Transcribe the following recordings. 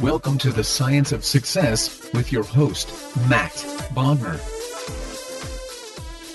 Welcome to the Science of Success with your host, Matt Bodner.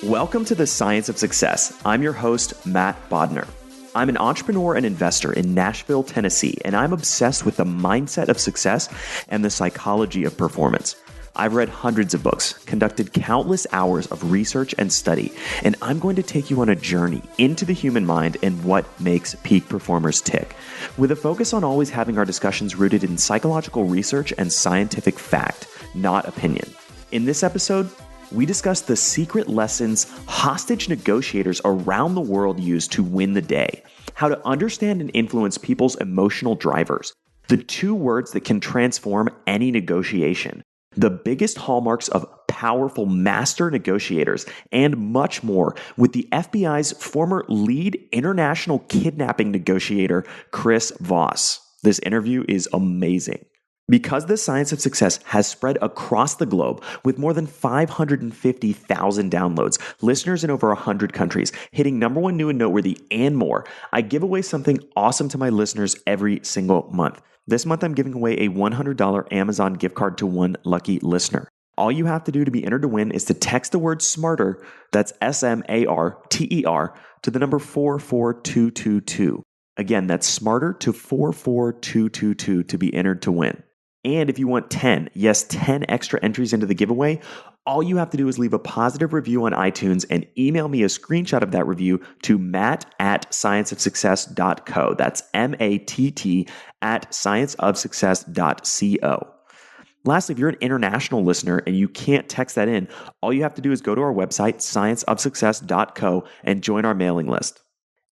Welcome to the Science of Success. I'm your host, Matt Bodner. I'm an entrepreneur and investor in Nashville, Tennessee, and I'm obsessed with the mindset of success and the psychology of performance. I've read hundreds of books, conducted countless hours of research and study, and I'm going to take you on a journey into the human mind and what makes peak performers tick, with a focus on always having our discussions rooted in psychological research and scientific fact, not opinion. In this episode, we discuss the secret lessons hostage negotiators around the world use to win the day, how to understand and influence people's emotional drivers, the two words that can transform any negotiation, the biggest hallmarks of powerful master negotiators, and much more with the FBI's former lead international kidnapping negotiator, Chris Voss. This interview is amazing. Because the Science of Success has spread across the globe with more than 550,000 downloads, listeners in over 100 countries, hitting number one new and noteworthy, and more, I give away something awesome to my listeners every single month. This month, I'm giving away a $100 Amazon gift card to one lucky listener. All you have to do to be entered to win is to text the word SMARTER, that's SMARTER, to the number 44222. Again, that's SMARTER to 44222 to be entered to win. And if you want 10 extra entries into the giveaway, all you have to do is leave a positive review on iTunes and email me a screenshot of that review to matt@scienceofsuccess.co. That's matt@scienceofsuccess.co. Lastly, if you're an international listener and you can't text that in, all you have to do is go to our website, scienceofsuccess.co, and join our mailing list.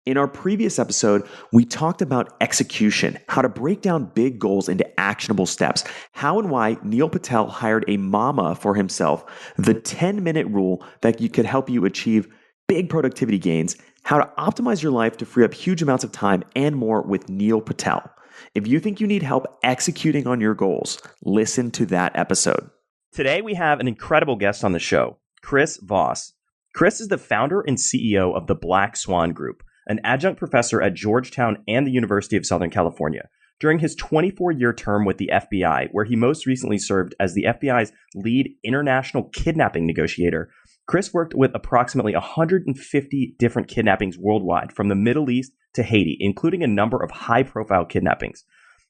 In our previous episode, we talked about execution, how to break down big goals into actionable steps, how and why Neil Patel hired a mama for himself, the 10-minute rule that could help you achieve big productivity gains, how to optimize your life to free up huge amounts of time, and more with Neil Patel. If you think you need help executing on your goals, listen to that episode. Today, we have an incredible guest on the show, Chris Voss. Chris is the founder and CEO of the Black Swan Group, an adjunct professor at Georgetown and the University of Southern California. During his 24-year term with the FBI, where he most recently served as the FBI's lead international kidnapping negotiator, Chris worked with approximately 150 different kidnappings worldwide, from the Middle East to Haiti, including a number of high-profile kidnappings.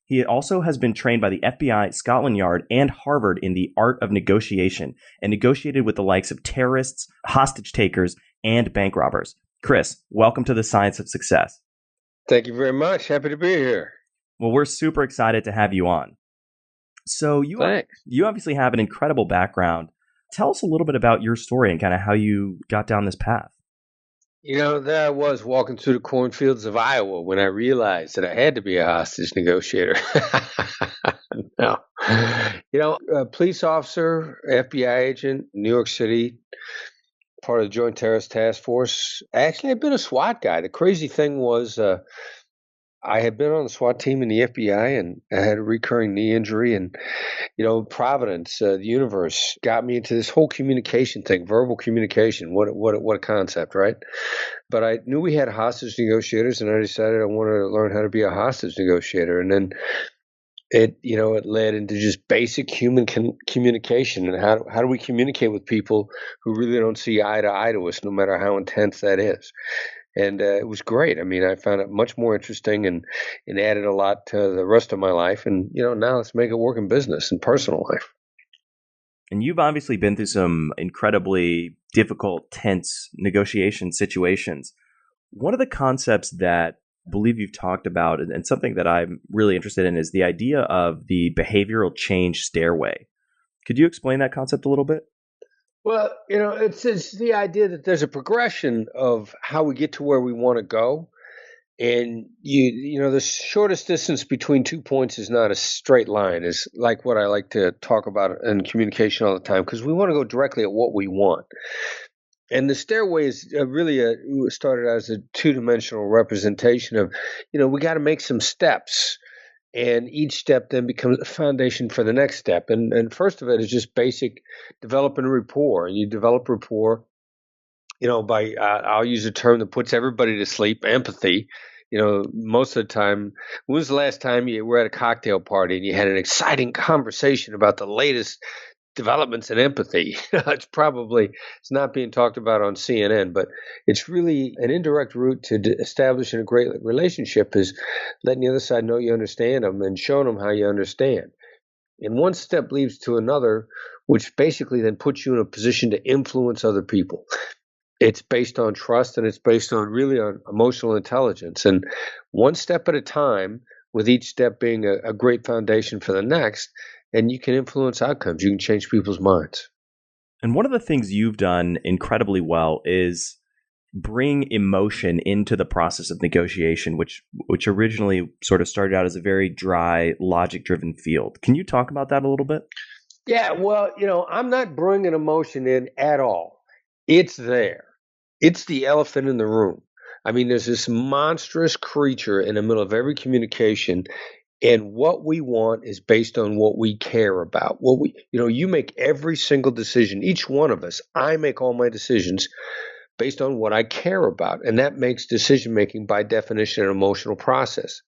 He also has been trained by the FBI, Scotland Yard, and Harvard in the art of negotiation, and negotiated with the likes of terrorists, hostage takers, and bank robbers. Chris, welcome to the Science of Success. Thank you very much. Happy to be here. Well, we're super excited to have you on. So you obviously have an incredible background. Tell us a little bit about your story and kind of how you got down this path. You know, there I was walking through the cornfields of Iowa when I realized that I had to be a hostage negotiator. No. You know, a police officer, FBI agent, New York City, part of the Joint Terrorist Task Force. Actually, I've been a SWAT guy. The crazy thing was I had been on the SWAT team in the FBI, and I had a recurring knee injury. And, you know, Providence, the universe, got me into this whole communication thing, verbal communication. What a concept, right? But I knew we had hostage negotiators, and I decided I wanted to learn how to be a hostage negotiator. And then it led into just basic human communication, and how do we communicate with people who really don't see eye to eye to us, no matter how intense that is. And it was great. I mean, I found it much more interesting and added a lot to the rest of my life. And, now let's make it work in business and personal life. And you've obviously been through some incredibly difficult, tense negotiation situations. One of the concepts that I believe you've talked about, and something that I'm really interested in, is the idea of the behavioral change stairway. Could you explain that concept a little bit? Well, it's the idea that there's a progression of how we get to where we want to go. And the shortest distance between 2 points is not a straight line, is like what I like to talk about in communication all the time, because we want to go directly at what we want. And the stairway is really started as a two-dimensional representation of, we got to make some steps. And each step then becomes a foundation for the next step. And first of it is just basic developing rapport. And you develop rapport, by I'll use a term that puts everybody to sleep, empathy. Most of the time, when was the last time you were at a cocktail party and you had an exciting conversation about the latest developments in empathy? It's not being talked about on CNN, but it's really an indirect route to establishing a great relationship is letting the other side know you understand them and showing them how you understand. And one step leads to another, which basically then puts you in a position to influence other people. It's based on trust, and it's based on really on emotional intelligence. And one step at a time, with each step being a great foundation for the next, and you can influence outcomes. You can change people's minds. And one of the things you've done incredibly well is bring emotion into the process of negotiation, which originally sort of started out as a very dry, logic-driven field. Can you talk about that a little bit? Yeah, well, I'm not bringing emotion in at all. It's there. It's the elephant in the room. I mean, there's this monstrous creature in the middle of every communication, and what we want is based on what we care about. You make every single decision, each one of us, I make all my decisions based on what I care about. And that makes decision making by definition an emotional process.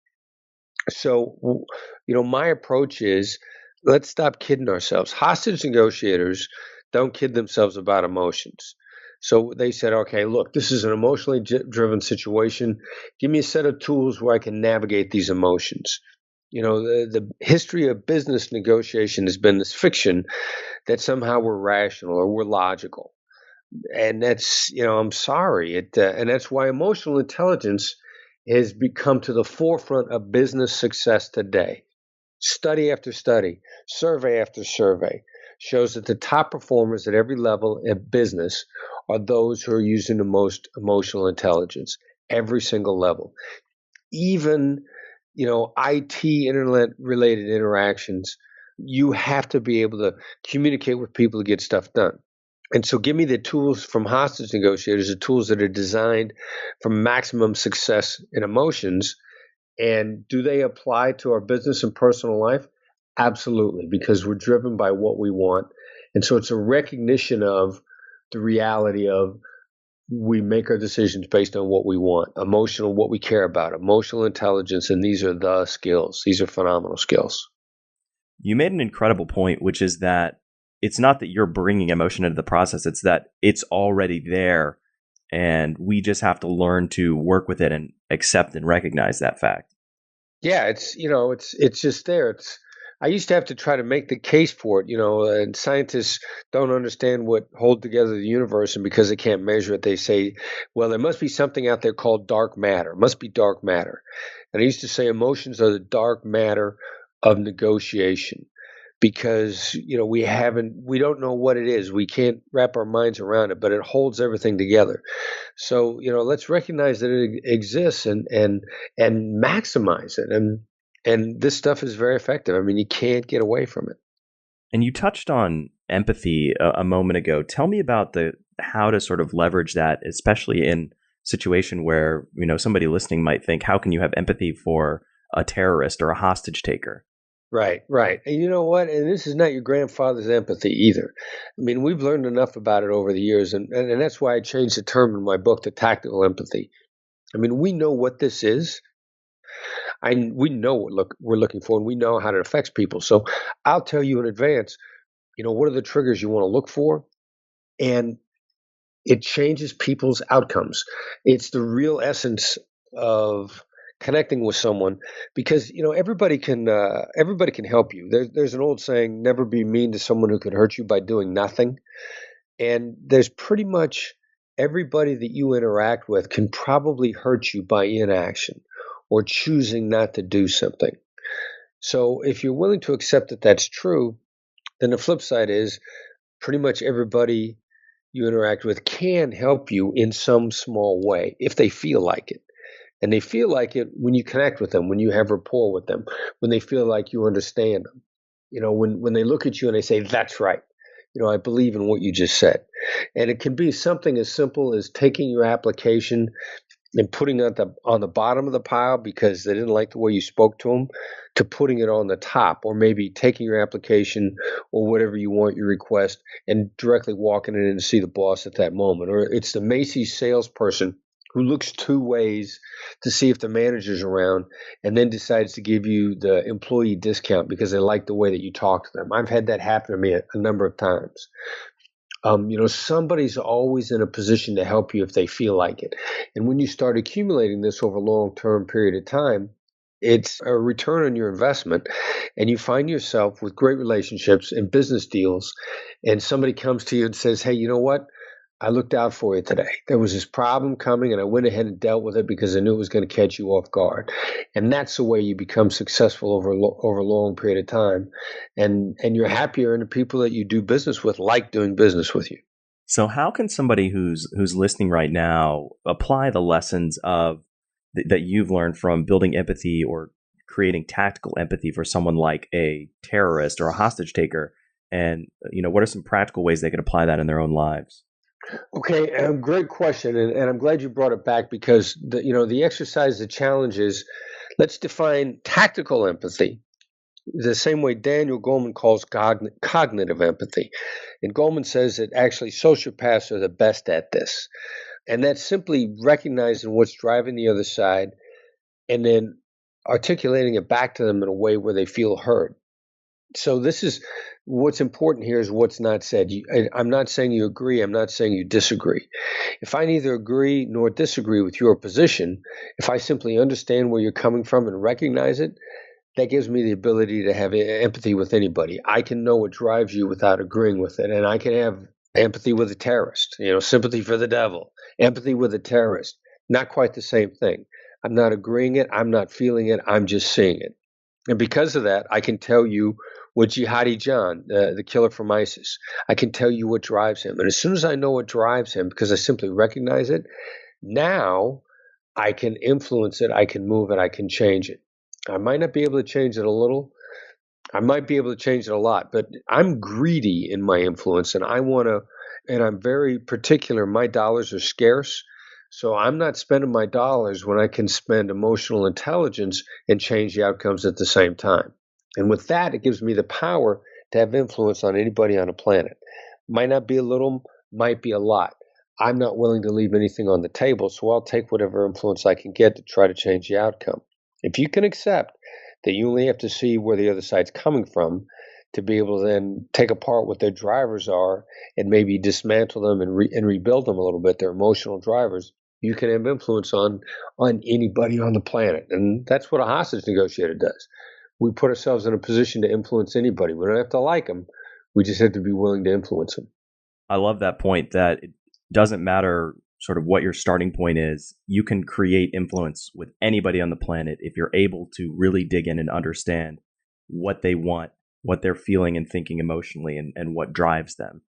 So, my approach is let's stop kidding ourselves. Hostage negotiators don't kid themselves about emotions. So they said, okay, look, this is an emotionally driven situation. Give me a set of tools where I can navigate these emotions. The history of business negotiation has been this fiction that somehow we're rational or we're logical. And that's, I'm sorry. And that's why emotional intelligence has become to the forefront of business success today. Study after study, survey after survey shows that the top performers at every level of business are those who are using the most emotional intelligence, every single level. Even, IT, internet related interactions, you have to be able to communicate with people to get stuff done. And so give me the tools from hostage negotiators, the tools that are designed for maximum success in emotions. And do they apply to our business and personal life? Absolutely, because we're driven by what we want. And so it's a recognition of the reality of we make our decisions based on what we want, emotional, what we care about, emotional intelligence. And these are the skills. These are phenomenal skills. You made an incredible point, which is that it's not that you're bringing emotion into the process. It's that it's already there. And we just have to learn to work with it and accept and recognize that fact. Yeah, it's just there. I used to have to try to make the case for it, and scientists don't understand what hold together the universe, and because they can't measure it, they say, well, there must be something out there called dark matter. It must be dark matter. And I used to say emotions are the dark matter of negotiation because, we don't know what it is. We can't wrap our minds around it, but it holds everything together. So, let's recognize that it exists and maximize it. And this stuff is very effective. I mean, you can't get away from it. And you touched on empathy a moment ago. Tell me about how to sort of leverage that, especially in a situation where, somebody listening might think, how can you have empathy for a terrorist or a hostage taker? Right. And you know what? And this is not your grandfather's empathy either. I mean, we've learned enough about it over the years. And that's why I changed the term in my book to tactical empathy. I mean, we know what this is. We know what we're looking for, and we know how it affects people. So I'll tell you in advance, what are the triggers you want to look for? And it changes people's outcomes. It's the real essence of connecting with someone because everybody can help you. There's an old saying, never be mean to someone who could hurt you by doing nothing. And there's pretty much everybody that you interact with can probably hurt you by inaction or choosing not to do something. So if you're willing to accept that that's true, then the flip side is pretty much everybody you interact with can help you in some small way if they feel like it. And they feel like it when you connect with them, when you have rapport with them, when they feel like you understand them. When they look at you and they say, that's right. I believe in what you just said. And it can be something as simple as taking your application and putting it on the bottom of the pile because they didn't like the way you spoke to them, to putting it on the top, or maybe taking your application or whatever you want, your request, and directly walking it in to see the boss at that moment. Or it's the Macy's salesperson who looks two ways to see if the manager's around and then decides to give you the employee discount because they like the way that you talk to them. I've had that happen to me a number of times. Somebody's always in a position to help you if they feel like it. And when you start accumulating this over a long-term period of time, it's a return on your investment, and you find yourself with great relationships and business deals, and somebody comes to you and says, hey, you know what? I looked out for you today. There was this problem coming, and I went ahead and dealt with it because I knew it was going to catch you off guard. And that's the way you become successful over a long period of time. And you're happier, and the people that you do business with like doing business with you. So how can somebody who's listening right now apply the lessons of that you've learned from building empathy or creating tactical empathy for someone like a terrorist or a hostage taker? And, what are some practical ways they could apply that in their own lives? Okay, great question, and I'm glad you brought it back because the exercise, the challenge is, let's define tactical empathy the same way Daniel Goleman calls cognitive empathy. And Goleman says that actually sociopaths are the best at this, and that's simply recognizing what's driving the other side and then articulating it back to them in a way where they feel heard. So this is what's important here is what's not said. I'm not saying you agree. I'm not saying you disagree. If I neither agree nor disagree with your position, if I simply understand where you're coming from and recognize it, that gives me the ability to have empathy with anybody. I can know what drives you without agreeing with it. And I can have empathy with a terrorist, sympathy for the devil, empathy with a terrorist. Not quite the same thing. I'm not agreeing it. I'm not feeling it. I'm just seeing it. And because of that, I can tell you what Jihadi John, the killer from ISIS, I can tell you what drives him. And as soon as I know what drives him, because I simply recognize it, now I can influence it, I can move it, I can change it. I might not be able to change it a little. I might be able to change it a lot, but I'm greedy in my influence, and I'm very particular. My dollars are scarce. So I'm not spending my dollars when I can spend emotional intelligence and change the outcomes at the same time. And with that, it gives me the power to have influence on anybody on the planet. Might not be a little, might be a lot. I'm not willing to leave anything on the table, so I'll take whatever influence I can get to try to change the outcome. If you can accept that you only have to see where the other side's coming from to be able to then take apart what their drivers are and maybe dismantle them and rebuild them a little bit, their emotional drivers, you can have influence on anybody on the planet. And that's what a hostage negotiator does. We put ourselves in a position to influence anybody. We don't have to like them. We just have to be willing to influence them. I love that point that it doesn't matter sort of what your starting point is. You can create influence with anybody on the planet if you're able to really dig in and understand what they want, what they're feeling and thinking emotionally, and what drives them.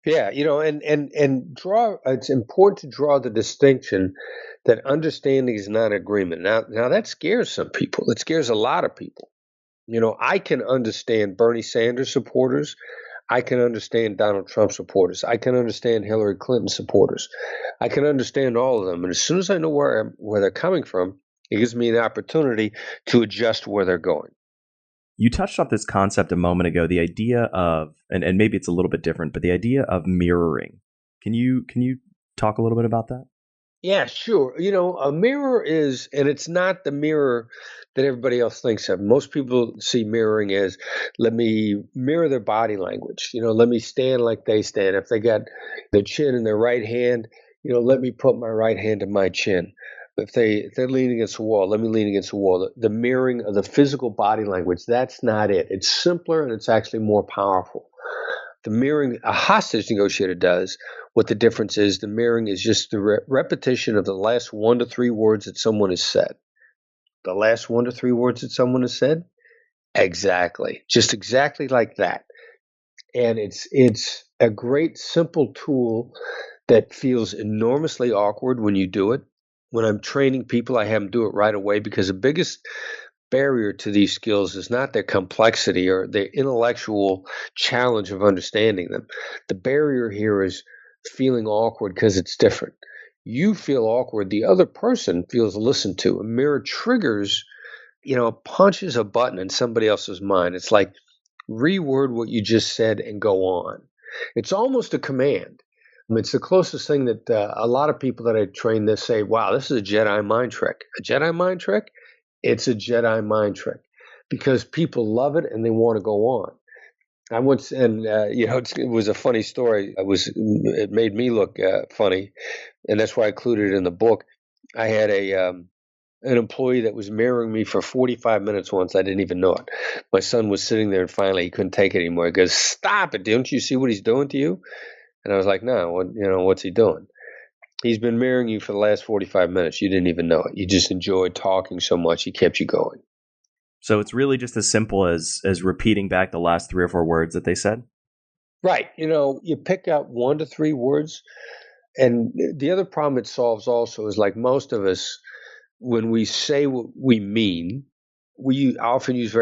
Yeah, and draw. It's important to draw the distinction that understanding is not agreement. Now that scares some people. It scares a lot of people. I can understand Bernie Sanders supporters. I can understand Donald Trump supporters. I can understand Hillary Clinton supporters. I can understand all of them. And as soon as I know where they're coming from, it gives me an opportunity to adjust where they're going. You touched on this concept a moment ago, the idea of, and maybe it's a little bit different, but the idea of mirroring. Can you talk a little bit about that? Yeah, sure. A mirror is, and it's not the mirror that everybody else thinks of. Most people see mirroring as, let me mirror their body language. Let me stand like they stand. If they got their chin in their right hand, let me put my right hand in my chin. If they're leaning against the wall, let me lean against the wall. The mirroring of the physical body language, that's not it. It's simpler and it's actually more powerful. The mirroring a hostage negotiator does, what the difference is, the mirroring is just the repetition of the last 1 to 3 words that someone has said. The last 1 to 3 words that someone has said? Exactly. Just exactly like that. And it's a great simple tool that feels enormously awkward when you do it. When I'm training people, I have them do it right away because the biggest barrier to these skills is not their complexity or their intellectual challenge of understanding them. The barrier here is feeling awkward because it's different. You feel awkward, the other person feels listened to. A mirror triggers, punches a button in somebody else's mind. It's like reword what you just said and go on. It's almost a command. It's the closest thing that a lot of people that I train this say, wow, this is a Jedi mind trick. A Jedi mind trick? It's a Jedi mind trick because people love it and they want to go on. I once, and it was a funny story. It made me look funny, and that's why I included it in the book. I had an employee that was mirroring me for 45 minutes once. I didn't even know it. My son was sitting there, and finally he couldn't take it anymore. He goes, "Stop it! Don't you see what he's doing to you?" And I was like, "No, what's he doing?" He's been mirroring you for the last 45 minutes. You didn't even know it. You just enjoyed talking so much, he kept you going. So it's really just as simple as repeating back the last 3 or 4 words that they said? Right. You pick out 1 to 3 words. And the other problem it solves also is, like most of us, when we say what we mean, we often use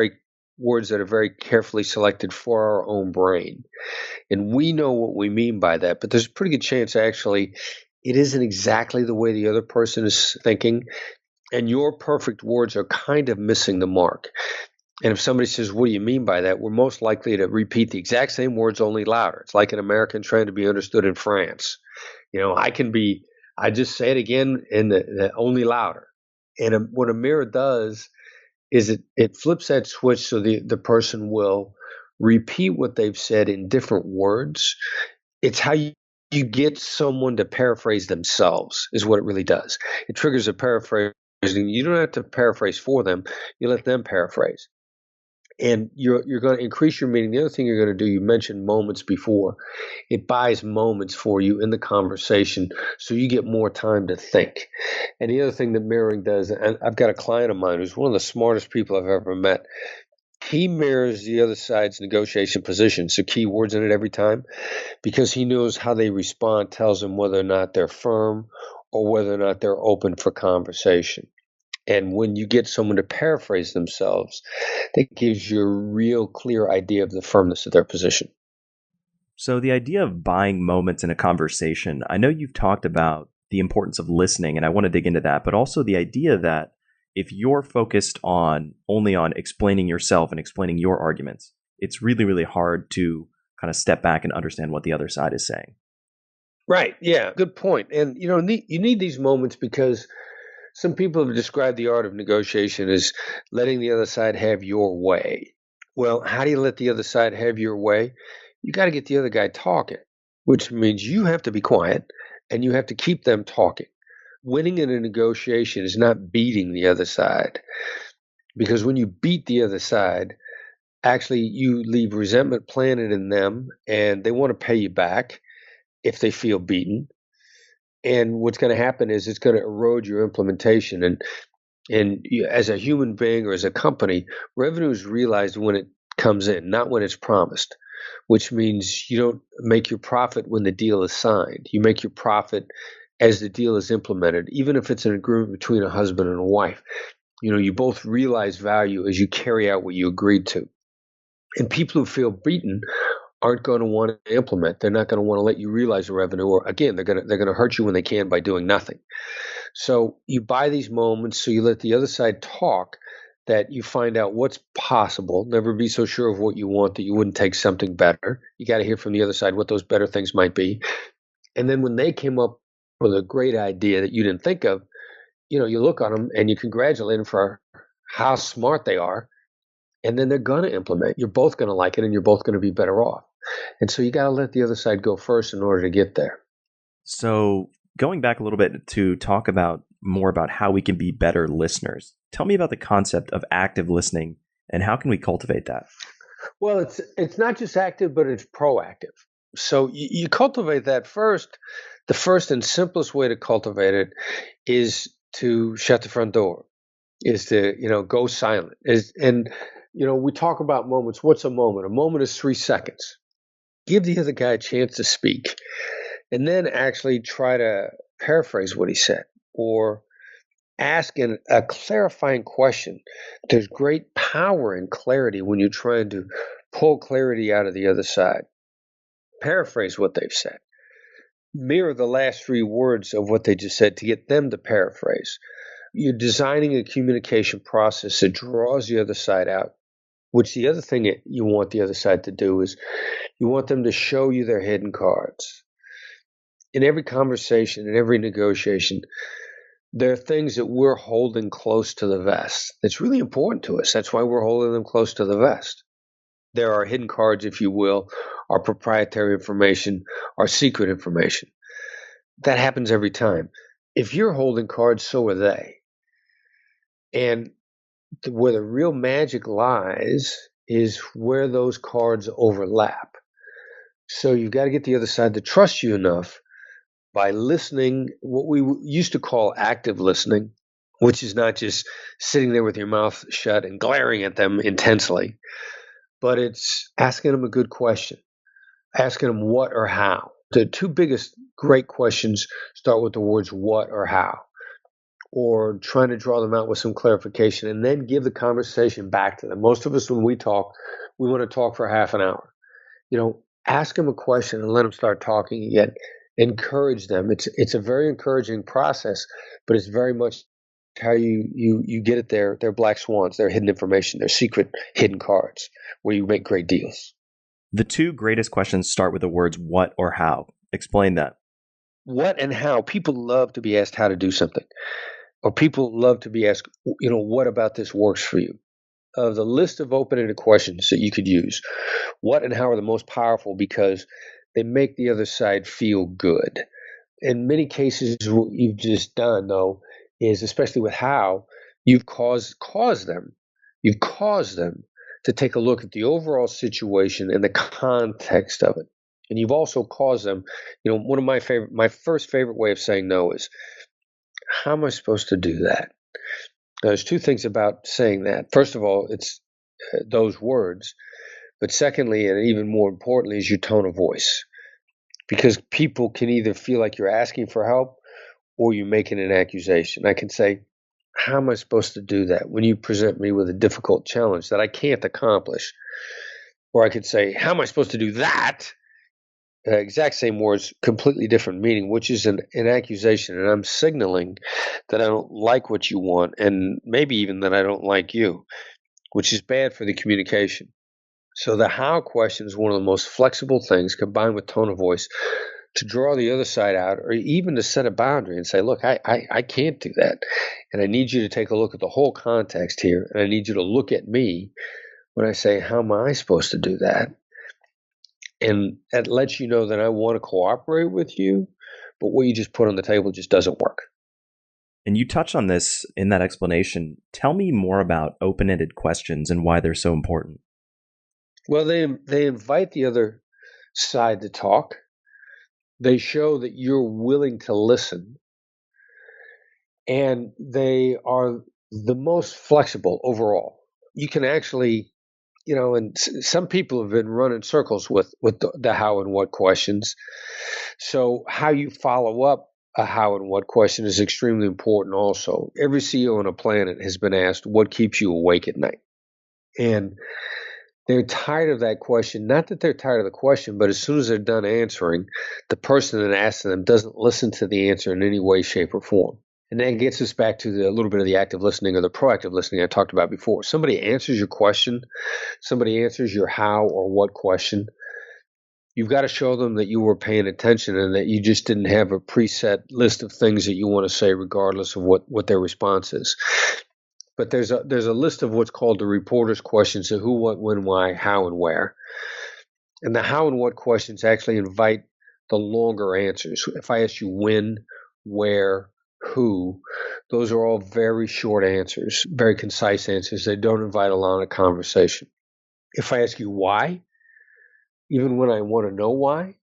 words that are very carefully selected for our own brain. And we know what we mean by that, but there's a pretty good chance actually it isn't exactly the way the other person is thinking. And your perfect words are kind of missing the mark. And if somebody says, what do you mean by that? We're most likely to repeat the exact same words, only louder. It's like an American trying to be understood in France. I just say it again in the only louder. And what a mirror does is it flips that switch so the person will repeat what they've said in different words. It's how you get someone to paraphrase themselves is what it really does. It triggers a paraphrase. You don't have to paraphrase for them. You let them paraphrase. And you're going to increase your meaning. The other thing you're going to do, you mentioned moments before, it buys moments for you in the conversation so you get more time to think. And the other thing that mirroring does, and I've got a client of mine who's one of the smartest people I've ever met. He mirrors the other side's negotiation position, so keywords in it every time, because he knows how they respond tells them whether or not they're firm or whether or not they're open for conversation. And when you get someone to paraphrase themselves, that gives you a real clear idea of the firmness of their position. So the idea of buying moments in a conversation, I know you've talked about the importance of listening, and I want to dig into that, but also the idea that if you're focused only on explaining yourself and explaining your arguments, it's really, really hard to kind of step back and understand what the other side is saying. Right. Yeah. Good point. And, you need these moments because some people have described the art of negotiation as letting the other side have your way. Well, how do you let the other side have your way? You got to get the other guy talking, which means you have to be quiet and you have to keep them talking. Winning in a negotiation is not beating the other side, because when you beat the other side, actually you leave resentment planted in them and they want to pay you back if they feel beaten. And what's going to happen is it's going to erode your implementation. And you, as a human being or as a company, revenue is realized when it comes in, not when it's promised, which means you don't make your profit when the deal is signed. You make your profit as the deal is implemented, even if it's an agreement between a husband and a wife. You both realize value as you carry out what you agreed to. And people who feel beaten aren't going to want to implement. They're not going to want to let you realize the revenue, or again, they're going to hurt you when they can by doing nothing. So you buy these moments, so you let the other side talk, that you find out what's possible. Never be so sure of what you want that you wouldn't take something better. You got to hear from the other side what those better things might be. And then when they came up with a great idea that you didn't think of, you look on them and you congratulate them for how smart they are. And then they're going to implement. You're both going to like it and you're both going to be better off. And so you got to let the other side go first in order to get there. So going back a little bit to talk more about how we can be better listeners, tell me about the concept of active listening and how can we cultivate that? Well, it's not just active, but it's proactive. So you cultivate that first. The first and simplest way to cultivate it is to shut the front door, is to, go silent. We talk about moments. What's a moment? A moment is 3 seconds. Give the other guy a chance to speak, and then actually try to paraphrase what he said or ask a clarifying question. There's great power in clarity when you're trying to pull clarity out of the other side. Paraphrase what they've said. Mirror the last 3 words of what they just said to get them to paraphrase. You're designing a communication process that draws the other side out, which the other thing that you want the other side to do is you want them to show you their hidden cards. in every conversation, in every negotiation, there are things that we're holding close to the vest. It's really important to us. That's why we're holding them close to the vest. There are hidden cards, if you will, our proprietary information, our secret information. That happens every time. If you're holding cards, so are they. And where the real magic lies is where those cards overlap. So you've got to get the other side to trust you enough by listening, what we used to call active listening, which is not just sitting there with your mouth shut and glaring at them intensely, but it's asking them a good question, asking them what or how. The two biggest great questions start with the words what or how, or trying to draw them out with some clarification and then give the conversation back to them. Most of us, when we talk, we want to talk for half an hour. Ask them a question and let them start talking again. Encourage them. It's a very encouraging process, but it's very much how you get it there. They're black swans, they're hidden information, they're secret hidden cards where you make great deals. The two greatest questions start with the words what or how. Explain that. What and how. People love to be asked how to do something, or people love to be asked, what about this works for you? Of the list of open-ended questions that you could use, what and how are the most powerful because they make the other side feel good. In many cases, what you've just done, though, is, especially with how, you've caused them to take a look at the overall situation and the context of it. And you've also caused them, one of my first favorite way of saying no is, how am I supposed to do that? Now, there's two things about saying that. First of all, it's those words. But secondly, and even more importantly, is your tone of voice. Because people can either feel like you're asking for help or you're making an accusation. I can say, how am I supposed to do that when you present me with a difficult challenge that I can't accomplish? Or I could say, how am I supposed to do that? Exact same words, completely different meaning, which is an accusation. And I'm signaling that I don't like what you want, and maybe even that I don't like you, which is bad for the communication. So the how question is one of the most flexible things, combined with tone of voice, to draw the other side out, or even to set a boundary and say, look, I can't do that. And I need you to take a look at the whole context here. And I need you to look at me when I say, how am I supposed to do that? And that lets you know that I want to cooperate with you, but what you just put on the table just doesn't work. And you touched on this in that explanation. Tell me more about open-ended questions and why they're so important. Well, they invite the other side to talk. They show that you're willing to listen. And they are the most flexible overall. You can actually, and some people have been running circles with the how and what questions. So how you follow up a how and what question is extremely important also. Every CEO on a planet has been asked, what keeps you awake at night? And they're tired of that question. Not that they're tired of the question, but as soon as they're done answering, the person that asked them doesn't listen to the answer in any way, shape, or form. And that gets us back to a little bit of the active listening or the proactive listening I talked about before. Somebody answers your question, somebody answers your how or what question. You've got to show them that you were paying attention and that you just didn't have a preset list of things that you want to say regardless of what their response is. But there's a list of what's called the reporter's questions, so who, what, when, why, how, and where. And the how and what questions actually invite the longer answers. If I ask you when, where, who, those are all very short answers, very concise answers. They don't invite a lot of conversation. If I ask you why, even when I want to know why,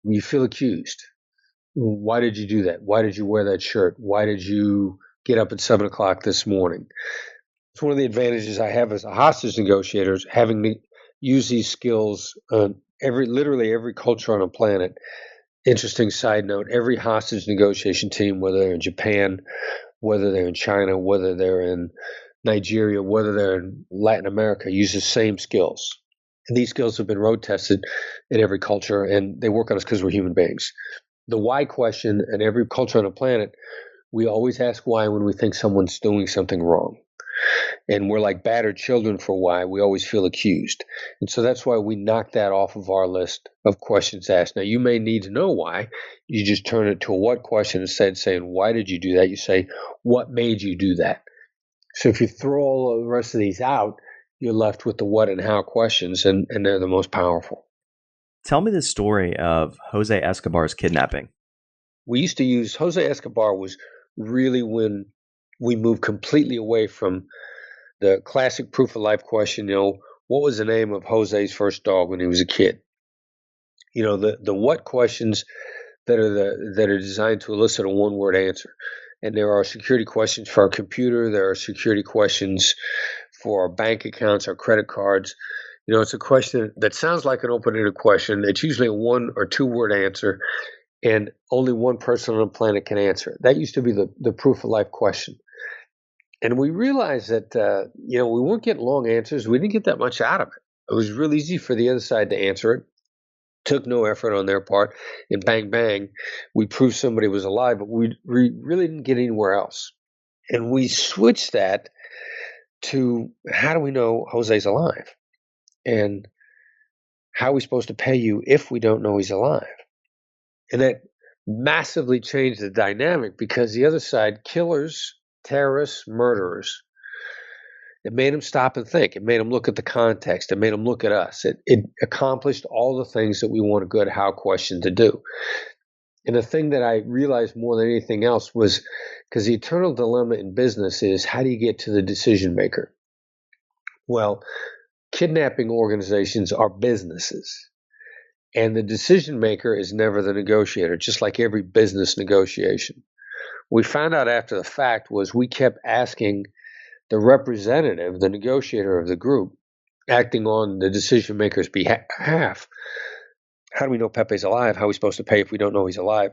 you feel accused. Why did you do that? Why did you wear that shirt? Why did you get up at 7 o'clock this morning? It's one of the advantages I have as a hostage negotiator, is having to use these skills literally every culture on a planet. Interesting side note, every hostage negotiation team, whether they're in Japan, whether they're in China, whether they're in Nigeria, whether they're in Latin America, use the same skills. And these skills have been road tested in every culture, and they work on us because we're human beings. The why question in every culture on the planet, we always ask why when we think someone's doing something wrong. And we're like battered children for why. We always feel accused. And so that's why we knock that off of our list of questions asked. Now, you may need to know why. You just turn it to a what question instead of saying, why did you do that? You say, what made you do that? So if you throw all the rest of these out, you're left with the what and how questions, and they're the most powerful. Tell me the story of Jose Escobar's kidnapping. We used to use Jose Escobar was really when we moved completely away from the classic proof of life question, what was the name of Jose's first dog when he was a kid? The what questions that are designed to elicit a one-word answer. And there are security questions for our computer. There are security questions for our bank accounts, our credit cards. It's a question that sounds like an open-ended question. It's usually a one or two-word answer, and only one person on the planet can answer it. That used to be the proof of life question. And we realized that, we weren't getting long answers. We didn't get that much out of it. It was real easy for the other side to answer it. Took no effort on their part. And bang, bang, we proved somebody was alive, but we really didn't get anywhere else. And we switched that to, how do we know Jose's alive? And how are we supposed to pay you if we don't know he's alive? And that massively changed the dynamic, because the other side, killers, terrorists, murderers, it made them stop and think. It made them look at the context. It made them look at us. It accomplished all the things that we want a good how question to do. And the thing that I realized more than anything else was, because the eternal dilemma in business is, how do you get to the decision maker? Well, kidnapping organizations are businesses. And the decision maker is never the negotiator, just like every business negotiation. We found out after the fact was we kept asking the representative, the negotiator of the group, acting on the decision maker's behalf, how do we know Pepe's alive? How are we supposed to pay if we don't know he's alive?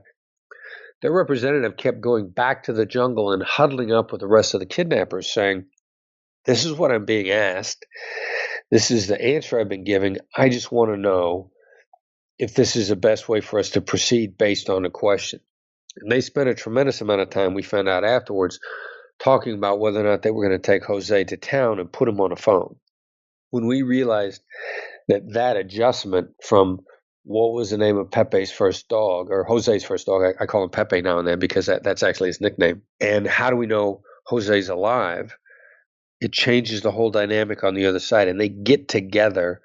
Their representative kept going back to the jungle and huddling up with the rest of the kidnappers, saying, this is what I'm being asked. This is the answer I've been giving. I just want to know if this is the best way for us to proceed based on the question. And they spent a tremendous amount of time, we found out afterwards, talking about whether or not they were going to take Jose to town and put him on a phone. When we realized that adjustment from what was the name of Pepe's first dog, or Jose's first dog, I call him Pepe now and then because that's actually his nickname, and how do we know Jose's alive, it changes the whole dynamic on the other side. And they get together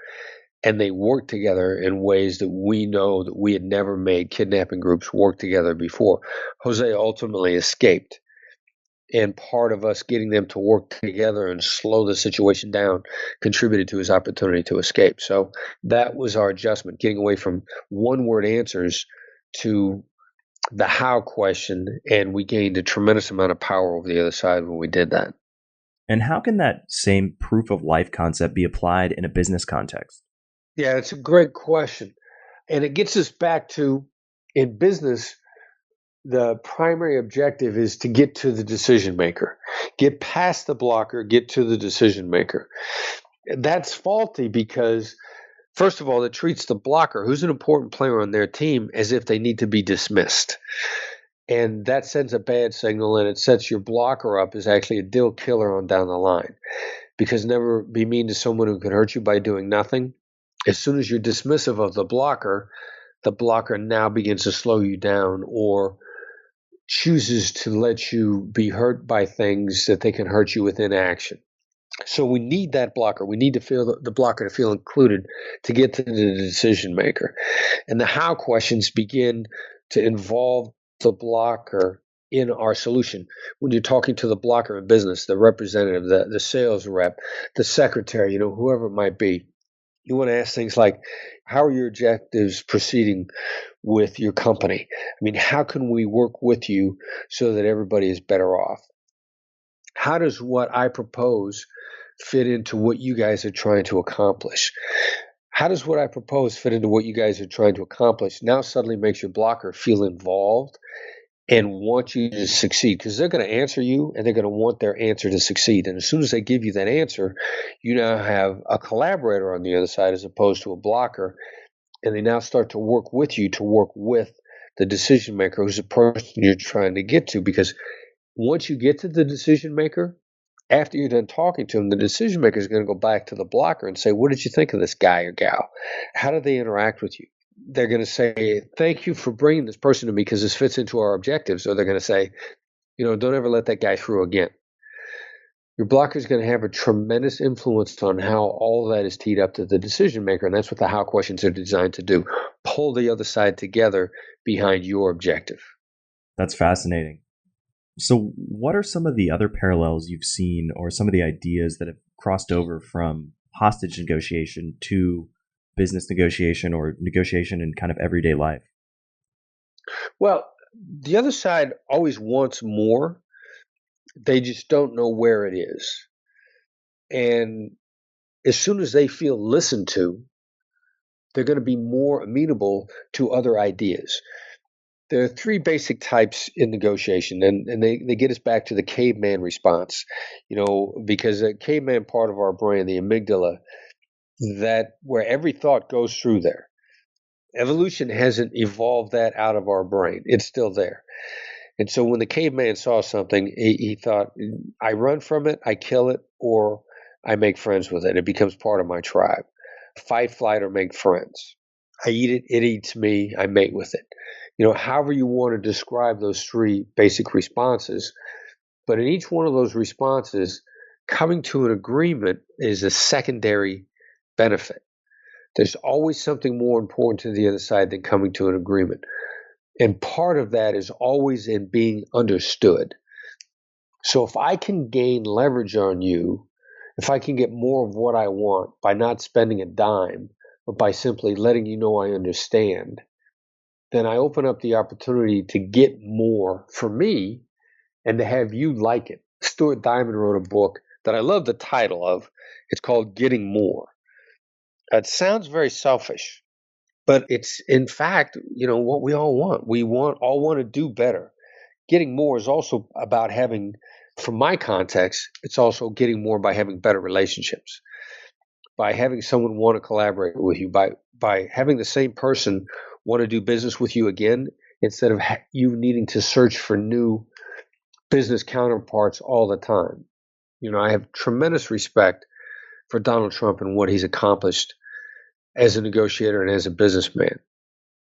and they work together in ways that we know that we had never made kidnapping groups work together before. Jose ultimately escaped. And part of us getting them to work together and slow the situation down contributed to his opportunity to escape. So that was our adjustment, getting away from one-word answers to the how question, and we gained a tremendous amount of power over the other side when we did that. And how can that same proof of life concept be applied in a business context? Yeah, it's a great question. And it gets us back to, in business, the primary objective is to get to the decision maker, get past the blocker, get to the decision maker. That's faulty because, first of all, it treats the blocker, who's an important player on their team, as if they need to be dismissed. And that sends a bad signal, and it sets your blocker up as actually a deal killer on down the line. Because never be mean to someone who can hurt you by doing nothing. As soon as you're dismissive of the blocker now begins to slow you down, or chooses to let you be hurt by things that they can hurt you with inaction. So we need that blocker. We need to feel the blocker to feel included to get to the decision maker. And the how questions begin to involve the blocker in our solution. When you're talking to the blocker in business, the representative, the sales rep, the secretary, whoever it might be, you want to ask things like, how are your objectives proceeding with your company? I mean, how can we work with you so that everybody is better off? How does what I propose fit into what you guys are trying to accomplish? How does what I propose fit into what you guys are trying to accomplish? Now suddenly makes your blocker feel involved and want you to succeed, because they're going to answer you and they're going to want their answer to succeed. And as soon as they give you that answer, you now have a collaborator on the other side as opposed to a blocker. And they now start to work with you to work with the decision maker, who's the person you're trying to get to. Because once you get to the decision maker, After you're done talking to them, the decision maker is going to go back to the blocker and say, what did you think of this guy or gal? How did they interact with you? They're going to say, thank you for bringing this person to me because this fits into our objectives. Or they're going to say, don't ever let that guy through again. Your blocker is going to have a tremendous influence on how all of that is teed up to the decision maker. And that's what the how questions are designed to do. Pull the other side together behind your objective. That's fascinating. So what are some of the other parallels you've seen or some of the ideas that have crossed over from hostage negotiation to business negotiation or negotiation in kind of everyday life? Well, the other side always wants more. They just don't know where it is. And as soon as they feel listened to, they're going to be more amenable to other ideas. There are three basic types in negotiation, and they get us back to the caveman response, because a caveman part of our brain, the amygdala, that where every thought goes through there. Evolution hasn't evolved that out of our brain. It's still there. And so when the caveman saw something, he thought, I run from it, I kill it, or I make friends with it. It becomes part of my tribe. Fight, flight, or make friends. I eat it, it eats me, I mate with it. However you want to describe those three basic responses. But in each one of those responses, coming to an agreement is a secondary benefit. There's always something more important to the other side than coming to an agreement. And part of that is always in being understood. So if I can gain leverage on you, if I can get more of what I want by not spending a dime, but by simply letting you know I understand, then I open up the opportunity to get more for me and to have you like it. Stuart Diamond wrote a book that I love the title of. It's called Getting More. It sounds very selfish, but it's in fact, what we all want. We all want to do better. Getting more is also about having, from my context, it's also getting more by having better relationships, by having someone want to collaborate with you, by having the same person want to do business with you again, instead of you needing to search for new business counterparts all the time. I have tremendous respect for Donald Trump and what he's accomplished as a negotiator and as a businessman.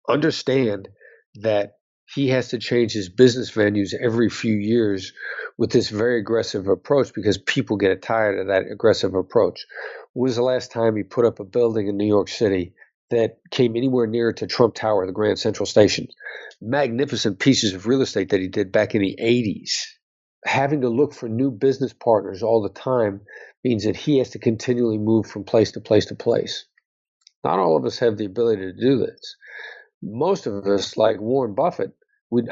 Understand that he has to change his business venues every few years with this very aggressive approach because people get tired of that aggressive approach. When was the last time he put up a building in New York City that came anywhere near to Trump Tower, the Grand Central Station? Magnificent pieces of real estate that he did back in the 80s. Having to look for new business partners all the time means that he has to continually move from place to place to place. Not all of us have the ability to do this. Most of us, like Warren Buffett,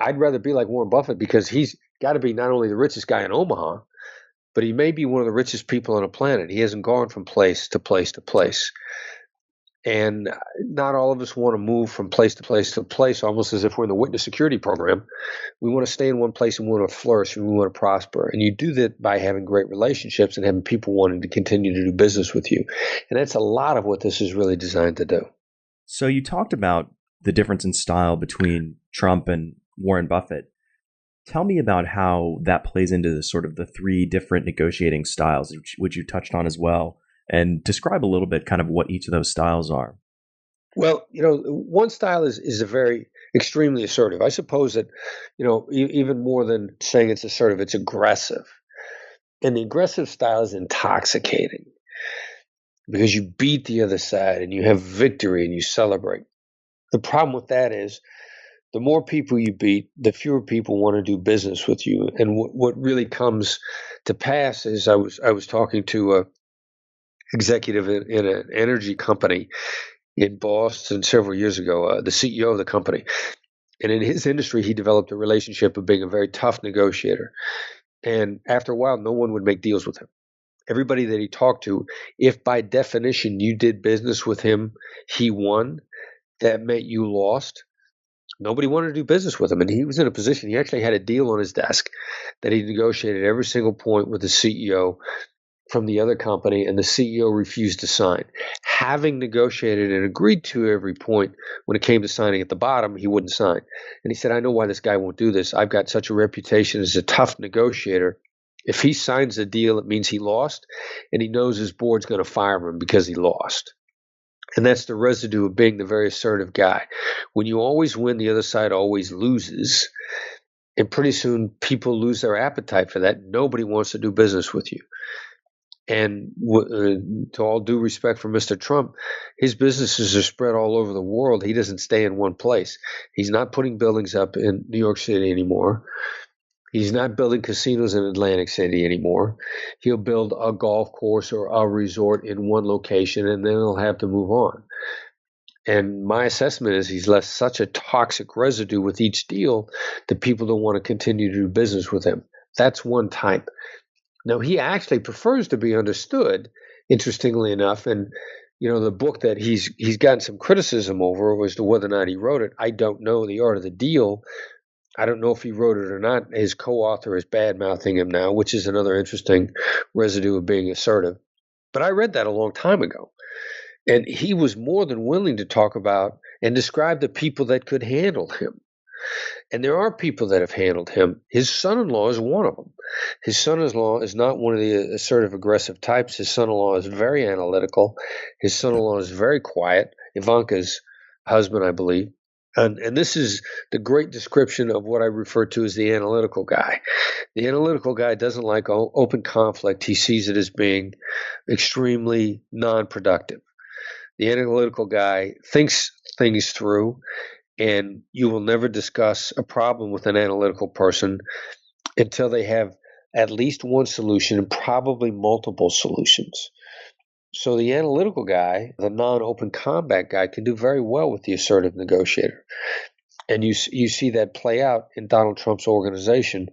I'd rather be like Warren Buffett because he's got to be not only the richest guy in Omaha, but he may be one of the richest people on the planet. He hasn't gone from place to place to place. And not all of us want to move from place to place to place, almost as if we're in the witness security program. We want to stay in one place and we want to flourish and we want to prosper. And you do that by having great relationships and having people wanting to continue to do business with you. And that's a lot of what this is really designed to do. So you talked about the difference in style between Trump and Warren Buffett. Tell me about how that plays into the three different negotiating styles, which you touched on as well. And describe a little bit kind of what each of those styles are. Well, one style is a very extremely assertive. I suppose that, even more than saying it's assertive, it's aggressive. And the aggressive style is intoxicating because you beat the other side and you have victory and you celebrate. The problem with that is the more people you beat, the fewer people want to do business with you. And what really comes to pass is I was talking to a executive in an energy company in Boston several years ago, the CEO of the company. And in his industry, he developed a relationship of being a very tough negotiator. And after a while, no one would make deals with him. Everybody that he talked to, if by definition you did business with him, he won, that meant you lost. Nobody wanted to do business with him. And he was in a position, he actually had a deal on his desk that he negotiated every single point with the CEO from the other company, and the CEO refused to sign. Having negotiated and agreed to every point, when it came to signing at the bottom, he wouldn't sign. And he said, I know why this guy won't do this. I've got such a reputation as a tough negotiator If he signs a deal, it means he lost, and he knows his board's going to fire him because he lost. And that's the residue of being the very assertive guy. When you always win, the other side always loses. And pretty soon people lose their appetite for that. Nobody wants to do business with you. And to all due respect for Mr. Trump, his businesses are spread all over the world. He doesn't stay in one place. He's not putting buildings up in New York City anymore. He's not building casinos in Atlantic City anymore. He'll build a golf course or a resort in one location, and then he'll have to move on. And my assessment is he's left such a toxic residue with each deal that people don't want to continue to do business with him. That's one type. Now, he actually prefers to be understood, interestingly enough, and the book that he's gotten some criticism over as to whether or not he wrote it. I don't know. The Art of the Deal. I don't know if he wrote it or not. His co-author is bad-mouthing him now, which is another interesting residue of being assertive. But I read that a long time ago. And he was more than willing to talk about and describe the people that could handle him. And there are people that have handled him. His son-in-law is one of them. His son-in-law is not one of the assertive, aggressive types. His son-in-law is very analytical. His son-in-law is very quiet. Ivanka's husband, I believe. And this is the great description of what I refer to as the analytical guy. The analytical guy doesn't like open conflict. He sees it as being extremely non-productive. The analytical guy thinks things through, and you will never discuss a problem with an analytical person until they have at least one solution and probably multiple solutions. So the analytical guy, the non-open combat guy, can do very well with the assertive negotiator. And you see that play out in Donald Trump's organization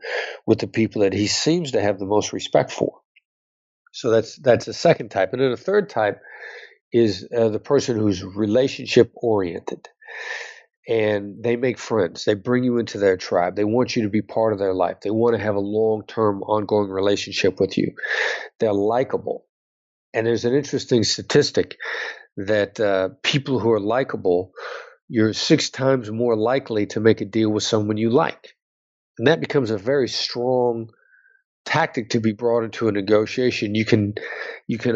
with the people that he seems to have the most respect for. So that's a second type. And then a third type is the person who's relationship-oriented. And they make friends. They bring you into their tribe. They want you to be part of their life. They want to have a long-term, ongoing relationship with you. They're likable. And there's an interesting statistic that people who are likable, you're 6 times more likely to make a deal with someone you like. And that becomes a very strong tactic to be brought into a negotiation. You can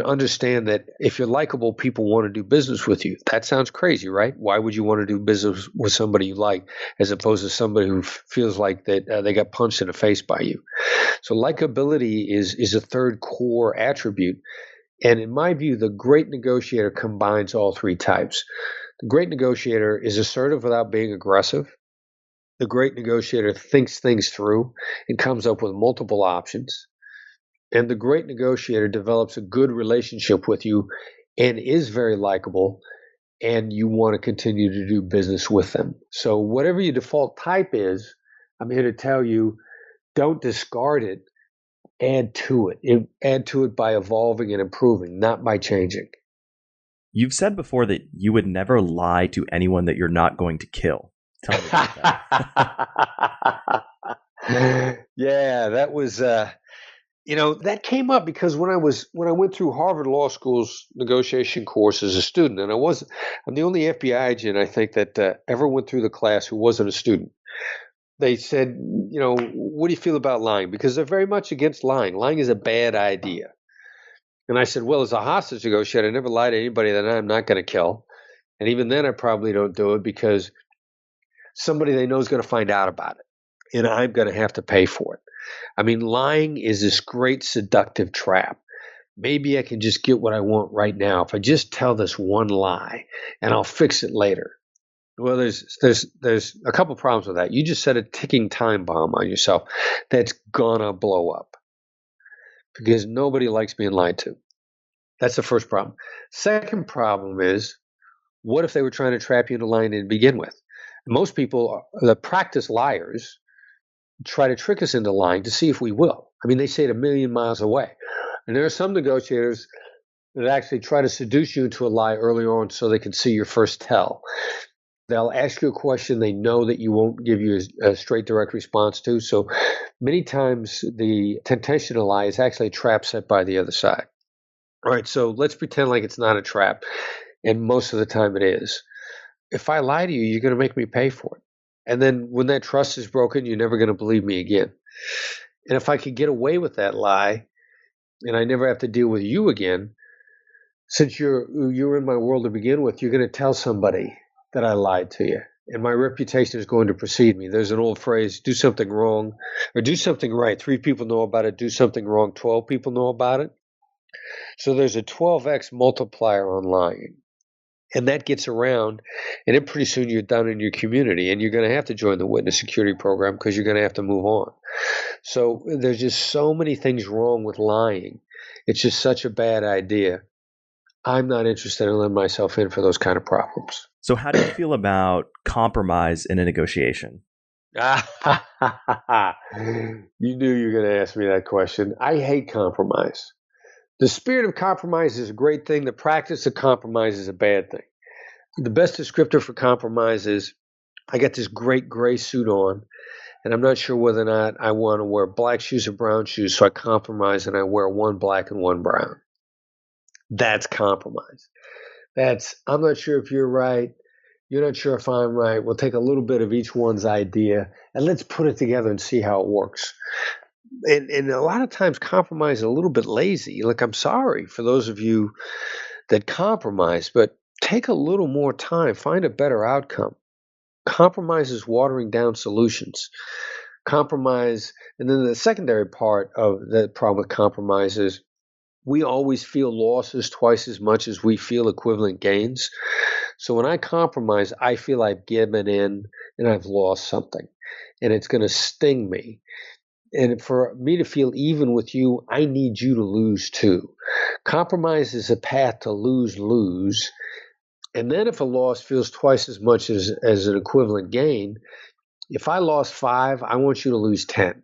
understand that if you're likable, people want to do business with you. That sounds crazy, right? Why would you want to do business with somebody you like as opposed to somebody who feels like that they got punched in the face by you? So likability is a third core attribute. And in my view, the great negotiator combines all 3 types. The great negotiator is assertive without being aggressive. The great negotiator thinks things through and comes up with multiple options. And the great negotiator develops a good relationship with you and is very likable, and you want to continue to do business with them. So whatever your default type is, I'm here to tell you, don't discard it. Add to it. Add to it by evolving and improving, not by changing. You've said before that you would never lie to anyone that you're not going to kill. Tell me about that. Yeah, that was, that came up because when I went through Harvard Law School's negotiation course as a student, and I'm the only FBI agent, I think, that ever went through the class who wasn't a student. They said, what do you feel about lying? Because they're very much against lying. Lying is a bad idea. And I said, well, as a hostage negotiator, I never lie to anybody that I'm not going to kill. And even then, I probably don't do it because somebody they know is going to find out about it. And I'm going to have to pay for it. I mean, lying is this great seductive trap. Maybe I can just get what I want right now if I just tell this one lie, and I'll fix it later. Well, there's a couple problems with that. You just set a ticking time bomb on yourself that's gonna blow up because nobody likes being lied to. That's the first problem. Second problem is, what if they were trying to trap you into lying to begin with? Most people, the practice liars, try to trick us into lying to see if we will. I mean, they say it a million miles away. And there are some negotiators that actually try to seduce you into a lie early on so they can see your first tell. They'll ask you a question they know that you won't give you a straight, direct response to. So many times the temptation to lie is actually a trap set by the other side. All right, so let's pretend like it's not a trap, and most of the time it is. If I lie to you, you're going to make me pay for it. And then when that trust is broken, you're never going to believe me again. And if I could get away with that lie and I never have to deal with you again, since you're in my world to begin with, you're going to tell somebody that I lied to you. And my reputation is going to precede me. There's an old phrase, do something wrong or do something right. 3 people know about it. Do something wrong. 12 people know about it. So there's a 12x multiplier on lying. And that gets around, and then pretty soon you're done in your community, and you're going to have to join the witness security program because you're going to have to move on. So there's just so many things wrong with lying. It's just such a bad idea. I'm not interested in letting myself in for those kind of problems. So how do you feel about compromise in a negotiation? You knew you were going to ask me that question. I hate compromise. The spirit of compromise is a great thing. The practice of compromise is a bad thing. The best descriptor for compromise is I got this great gray suit on, and I'm not sure whether or not I want to wear black shoes or brown shoes, so I compromise and I wear one black and one brown. That's compromise. I'm not sure if you're right. You're not sure if I'm right. We'll take a little bit of each one's idea, and let's put it together and see how it works. And a lot of times compromise is a little bit lazy. Like, I'm sorry for those of you that compromise, but take a little more time. Find a better outcome. Compromise is watering down solutions. Compromise, and then the secondary part of the problem with compromise is we always feel losses twice as much as we feel equivalent gains. So when I compromise, I feel I've given in and I've lost something, and it's going to sting me. And for me to feel even with you, I need you to lose too. Compromise is a path to lose-lose. And then if a loss feels twice as much as an equivalent gain, if I lost 5, I want you to lose 10.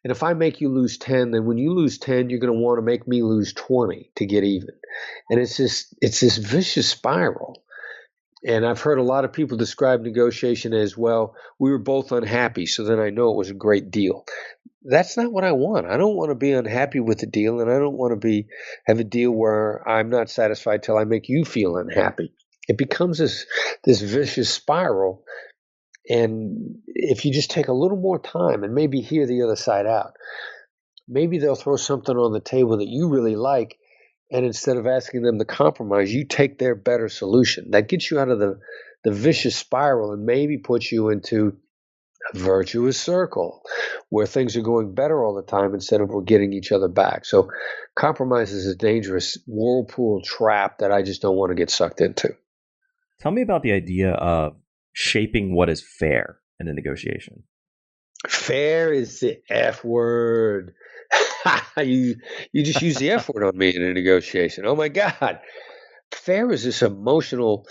And if I make you lose 10, then when you lose 10, you're going to want to make me lose 20 to get even. And it's this vicious spiral. And I've heard a lot of people describe negotiation as, well, we were both unhappy, so then I know it was a great deal. That's not what I want. I don't want to be unhappy with the deal, and I don't want to have a deal where I'm not satisfied till I make you feel unhappy. It becomes this vicious spiral. And if you just take a little more time and maybe hear the other side out, maybe they'll throw something on the table that you really like, and instead of asking them to compromise, you take their better solution. That gets you out of the vicious spiral and maybe puts you into a virtuous circle where things are going better all the time instead of we're getting each other back. So compromise is a dangerous whirlpool trap that I just don't want to get sucked into. Tell me about the idea of shaping what is fair in a negotiation. Fair is the F word. You just use the F word on me in a negotiation. Oh my God. Fair is this emotional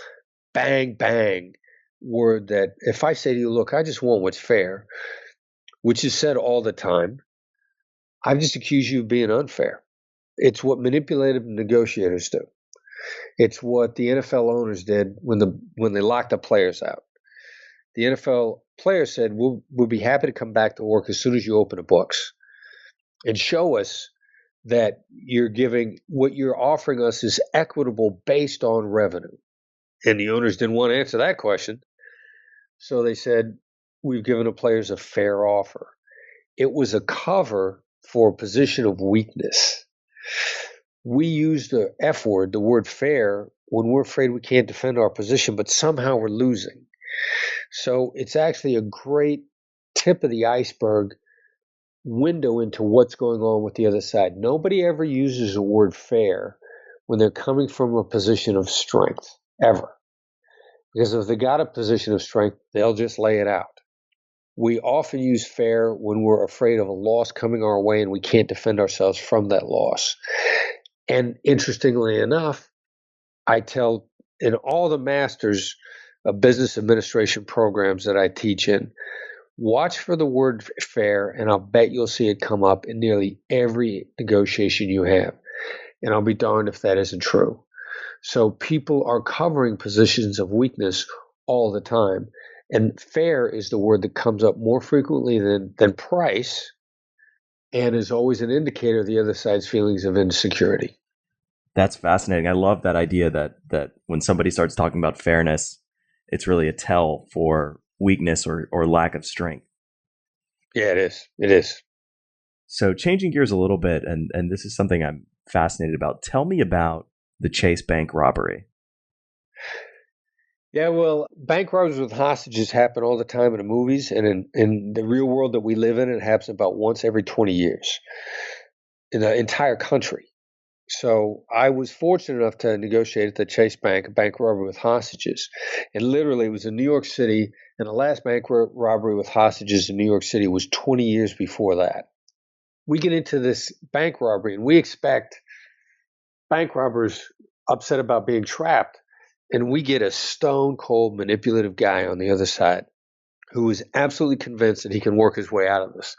bang, bang word that if I say to you, look, I just want what's fair, which is said all the time, I've just accused you of being unfair. It's what manipulative negotiators do. It's what the NFL owners did when they locked the players out. The NFL players said, we'll be happy to come back to work as soon as you open the books and show us that what you're offering us is equitable based on revenue. And the owners didn't want to answer that question. So they said, we've given the players a fair offer. It was a cover for a position of weakness. We use the F word, the word fair, when we're afraid we can't defend our position, but somehow we're losing. So it's actually a great tip of the iceberg window into what's going on with the other side. Nobody ever uses the word fair when they're coming from a position of strength, ever. Because if they got a position of strength, they'll just lay it out. We often use fair when we're afraid of a loss coming our way and we can't defend ourselves from that loss. And interestingly enough, I tell in all the masters of business administration programs that I teach in, watch for the word fair, and I'll bet you'll see it come up in nearly every negotiation you have. And I'll be darned if that isn't true. So people are covering positions of weakness all the time. And fair is the word that comes up more frequently than price, and is always an indicator of the other side's feelings of insecurity. That's fascinating. I love that idea that when somebody starts talking about fairness, it's really a tell for weakness or lack of strength. Yeah, it is. It is. So changing gears a little bit, and this is something I'm fascinated about. Tell me about the Chase Bank robbery. Yeah, well, bank robberies with hostages happen all the time in the movies, and in the real world that we live in, it happens about once every 20 years in the entire country. So I was fortunate enough to negotiate at the Chase Bank, a bank robbery with hostages. And literally, it was in New York City, and the last bank robbery with hostages in New York City was 20 years before that. We get into this bank robbery, and we expect bank robbers upset about being trapped. And we get a stone cold manipulative guy on the other side who is absolutely convinced that he can work his way out of this.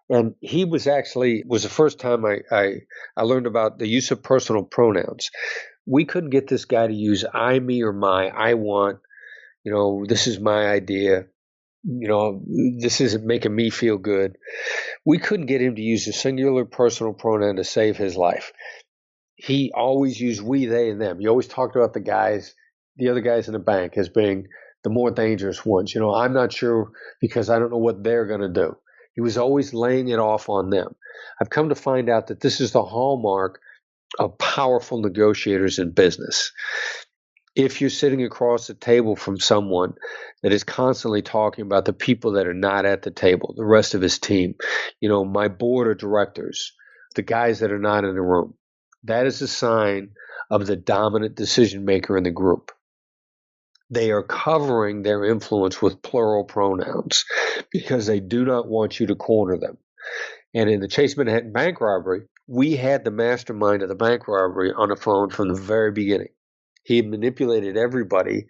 And he was the first time I learned about the use of personal pronouns. We couldn't get this guy to use I, me, or my. I want, this is my idea. This isn't making me feel good. We couldn't get him to use a singular personal pronoun to save his life. He always used we, they, and them. He always talked about the other guys in the bank as being the more dangerous ones. I'm not sure because I don't know what they're going to do. He was always laying it off on them. I've come to find out that this is the hallmark of powerful negotiators in business. If you're sitting across the table from someone that is constantly talking about the people that are not at the table, the rest of his team, my board of directors, the guys that are not in the room, that is a sign of the dominant decision maker in the group. They are covering their influence with plural pronouns because they do not want you to corner them. And in the Chase Manhattan bank robbery, we had the mastermind of the bank robbery on the phone from the very beginning. He had manipulated everybody,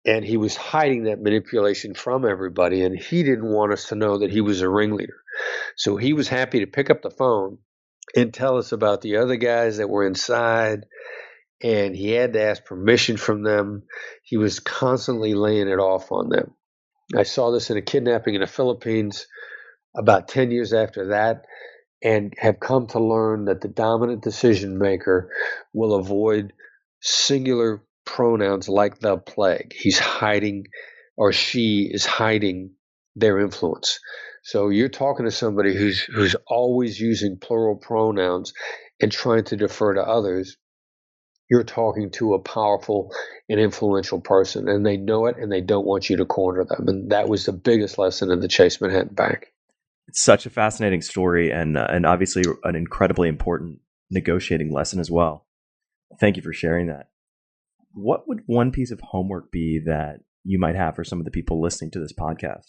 and he was hiding that manipulation from everybody, and he didn't want us to know that he was a ringleader. So he was happy to pick up the phone and tell us about the other guys that were inside, and he had to ask permission from them. He was constantly laying it off on them. I saw this in a kidnapping in the Philippines about 10 years after that, and have come to learn that the dominant decision maker will avoid singular pronouns like the plague. He's hiding, or she is hiding, their influence. So you're talking to somebody who's always using plural pronouns and trying to defer to others. You're talking to a powerful and influential person, and they know it, and they don't want you to corner them. And that was the biggest lesson in the Chase Manhattan Bank. It's such a fascinating story, and obviously an incredibly important negotiating lesson as well. Thank you for sharing that. What would one piece of homework be that you might have for some of the people listening to this podcast?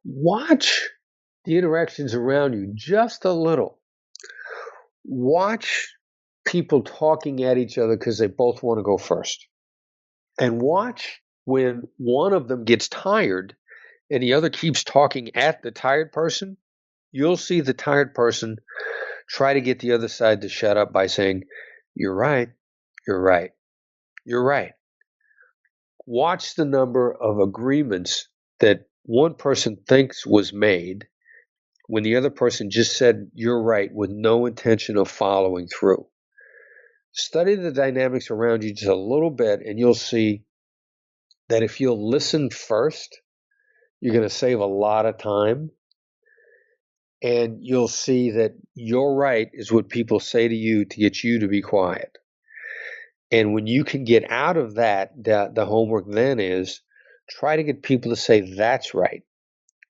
Watch the interactions around you just a little. Watch people talking at each other because they both want to go first. And watch when one of them gets tired and the other keeps talking at the tired person, you'll see the tired person try to get the other side to shut up by saying, "You're right, you're right, you're right." Watch the number of agreements that one person thinks was made when the other person just said, "You're right," with no intention of following through. Study the dynamics around you just a little bit, and you'll see that if you'll listen first, you're going to save a lot of time. And you'll see that "you're right" is what people say to you to get you to be quiet. And when you can get out of that, the homework then is try to get people to say "that's right"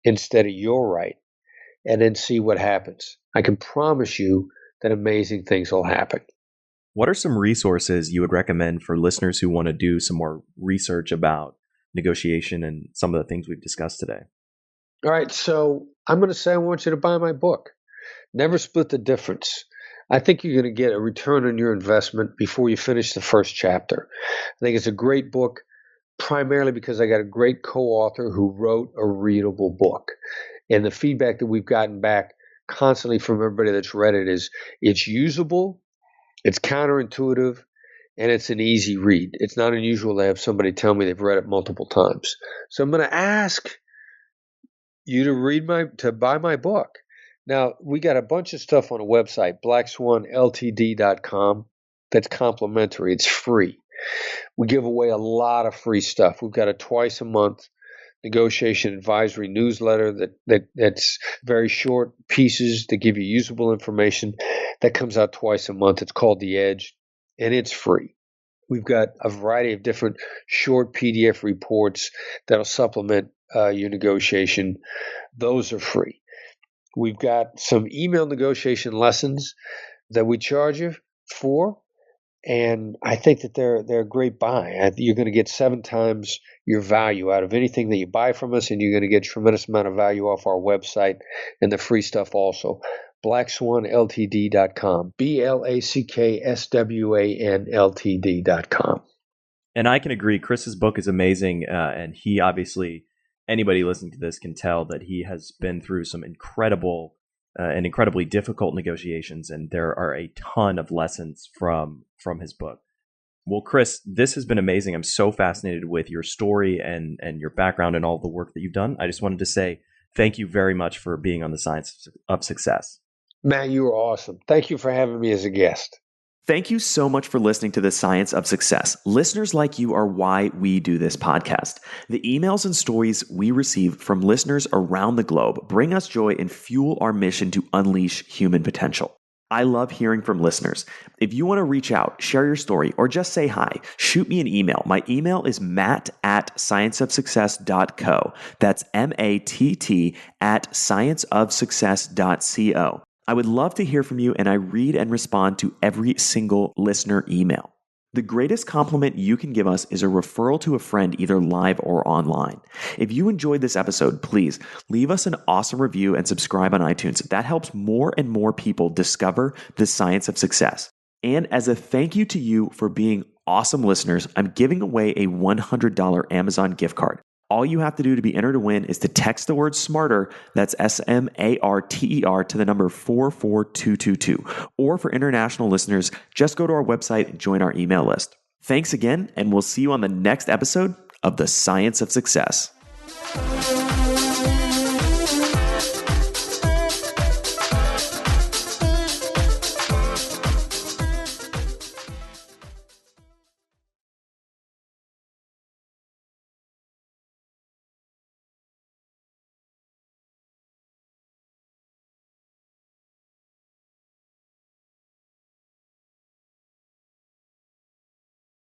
instead of "you're right," and then see what happens. I can promise you that amazing things will happen. What are some resources you would recommend for listeners who want to do some more research about negotiation and some of the things we've discussed today? All right, so I'm going to say I want you to buy my book, Never Split the Difference. I think you're going to get a return on your investment before you finish the first chapter. I think it's a great book, primarily because I got a great co-author who wrote a readable book. And the feedback that we've gotten back constantly from everybody that's read it is it's usable, it's counterintuitive, and it's an easy read. It's not unusual to have somebody tell me they've read it multiple times. So I'm going to ask you to buy my book. Now, we got a bunch of stuff on a website, blackswanltd.com, that's complimentary. It's free. We give away a lot of free stuff. We've got a twice a month negotiation advisory newsletter that's very short pieces that give you usable information that comes out twice a month. It's called The Edge, and it's free. We've got a variety of different short PDF reports that'll supplement your negotiation. Those are free. We've got some email negotiation lessons that we charge you for, and I think that they're a great buy. You're going to get 7 times your value out of anything that you buy from us, and you're going to get a tremendous amount of value off our website and the free stuff also. BlackSwanLTD.com. BlackSwanLTD.com. And I can agree. Chris's book is amazing, and he obviously, anybody listening to this can tell that he has been through some incredibly difficult negotiations, and there are a ton of lessons from his book. Well, Chris, this has been amazing. I'm so fascinated with your story and your background and all the work that you've done. I just wanted to say thank you very much for being on the Science of Success. Matt, you were awesome. Thank you for having me as a guest. Thank you so much for listening to the Science of Success. Listeners like you are why we do this podcast. The emails and stories we receive from listeners around the globe bring us joy and fuel our mission to unleash human potential. I love hearing from listeners. If you want to reach out, share your story, or just say hi, shoot me an email. My email is matt@scienceofsuccess.co. That's matt@scienceofsuccess.co. I would love to hear from you, and I read and respond to every single listener email. The greatest compliment you can give us is a referral to a friend, either live or online. If you enjoyed this episode, please leave us an awesome review and subscribe on iTunes. That helps more and more people discover the Science of Success. And as a thank you to you for being awesome listeners, I'm giving away a $100 Amazon gift card. All you have to do to be entered to win is to text the word SMARTER, that's SMARTER, to the number 44222. Or for international listeners, just go to our website and join our email list. Thanks again, and we'll see you on the next episode of The Science of Success.